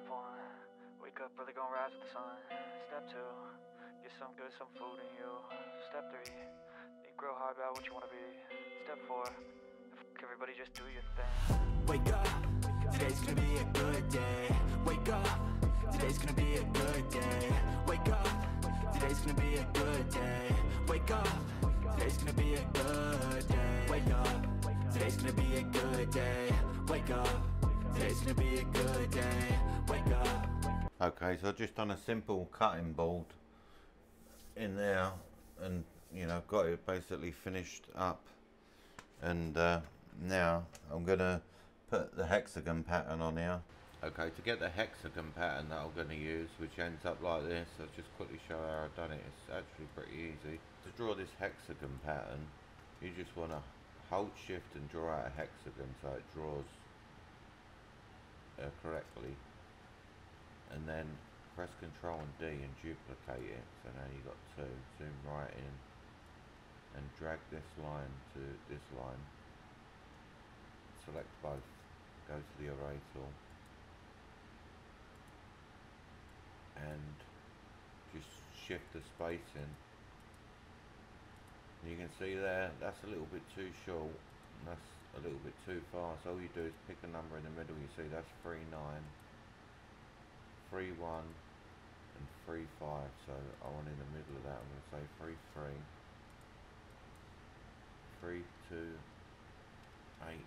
Step 1, wake up early, gonna rise with the sun. Step 2, get some good, some food in you. Step 3, think real hard about what you wanna be. Step 4, everybody just do your thing. Wake up, today's gonna be a good day. Wake up, today's gonna be a good day. Wake up, today's gonna be a good day. Wake up, today's gonna be a good day. Wake up, today's gonna be a good day. Wake up, today's gonna be a good day. Wake up. Okay, so I've just done a simple cutting board in there, and you know, got it basically finished up, and now I'm gonna put the hexagon pattern on here. Okay, to get the hexagon pattern that I'm gonna use, which ends up like this, I'll just quickly show how I've done it. It's actually pretty easy. To draw this hexagon pattern, you just wanna hold shift and draw out a hexagon so it draws correctly, and then press Ctrl and D and duplicate it. So now you've got two. Zoom right in and drag this line to this line. Select both. Go to the array tool and just shift the spacing. You can see there, that's a little bit too short, and that's a little bit too far. So all you do is pick a number in the middle. You see that's 39, 31 and 35. So I want in the middle of that, I'm going to say 33, 32, 8,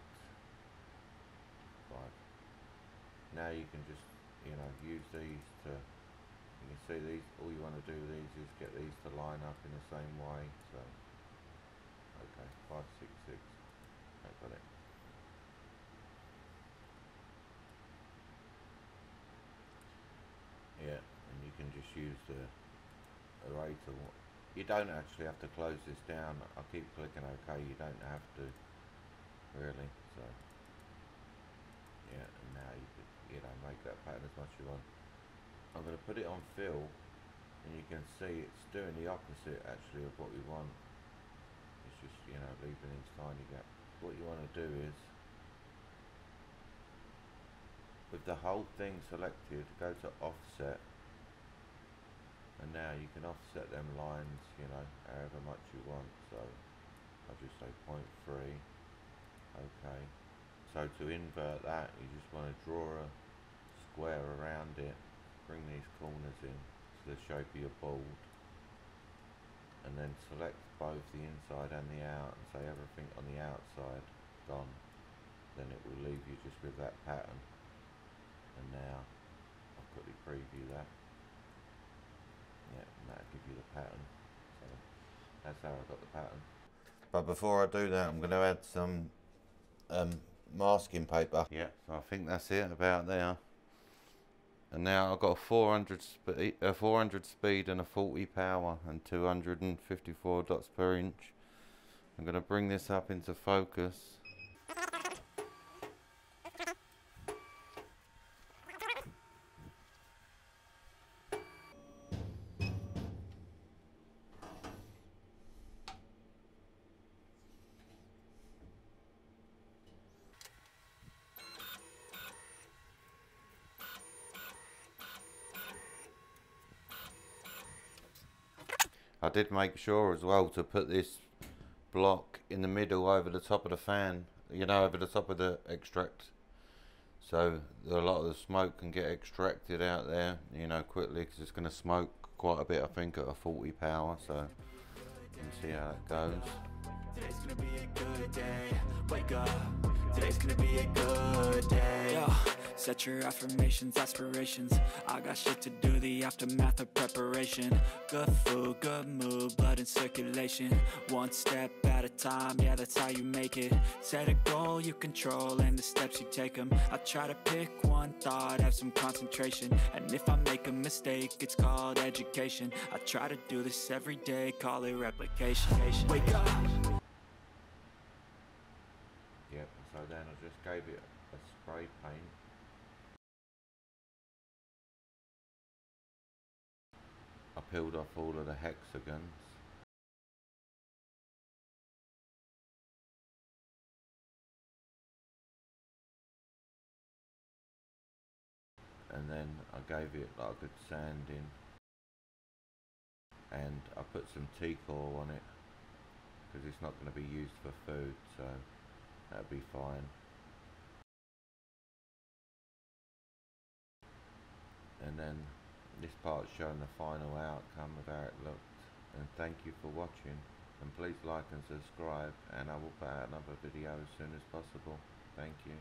5. Now you can just, you know, use these to, you can see these, all you want to do with these is get these to line up in the same way. So okay, 5, 6, 6. I got it. Yeah, and you can just use the array tool. You don't actually have to close this down. I'll keep clicking OK. You don't have to, really. So yeah, and now you could, you know, make that pattern as much as you want. I'm going to put it on fill, and you can see it's doing the opposite actually of what we want. It's just, you know, leaving these tiny gaps. What you want to do is, with the whole thing selected, go to offset, and now you can offset them lines, you know, however much you want. So I'll just say 0.3. Okay, so to invert that, you just want to draw a square around it, bring these corners in to the shape of your board, and then select both the inside and the out, and say everything on the outside gone. Then it will leave you just with that pattern. And now I'll quickly preview that. Yeah, and that'll give you the pattern. So that's how I got the pattern. But before I do that, I'm going to add some masking paper. Yeah, so I think that's it about there. And now I've got a 400 speed and a 40 power and 254 dots per inch. I'm going to bring this up into focus. I did make sure as well to put this block in the middle over the top of the fan, you know, over the top of the extract, so that a lot of the smoke can get extracted out there, you know, quickly, because it's going to smoke quite a bit, I think, at a 40 power. So you can see how that goes. Today's gonna be a good day. Wake up. Today's gonna be a good day. Yo, set your affirmations, aspirations. I got shit to do, the aftermath of preparation. Good food, good mood, blood in circulation. One step at a time, yeah, that's how you make it. Set a goal you control and the steps you take them. I try to pick one thought, have some concentration. And if I make a mistake, it's called education. I try to do this every day, call it replication. Wake up. Yep, so then I just gave it a spray paint. I peeled off all of the hexagons. and then I gave it like a good sanding, and I put some teak oil on it because it's not going to be used for food, so that'll be fine. And then this part's showing the final outcome of how it looked. And thank you for watching, and please like and subscribe, and I will put out another video as soon as possible. Thank you.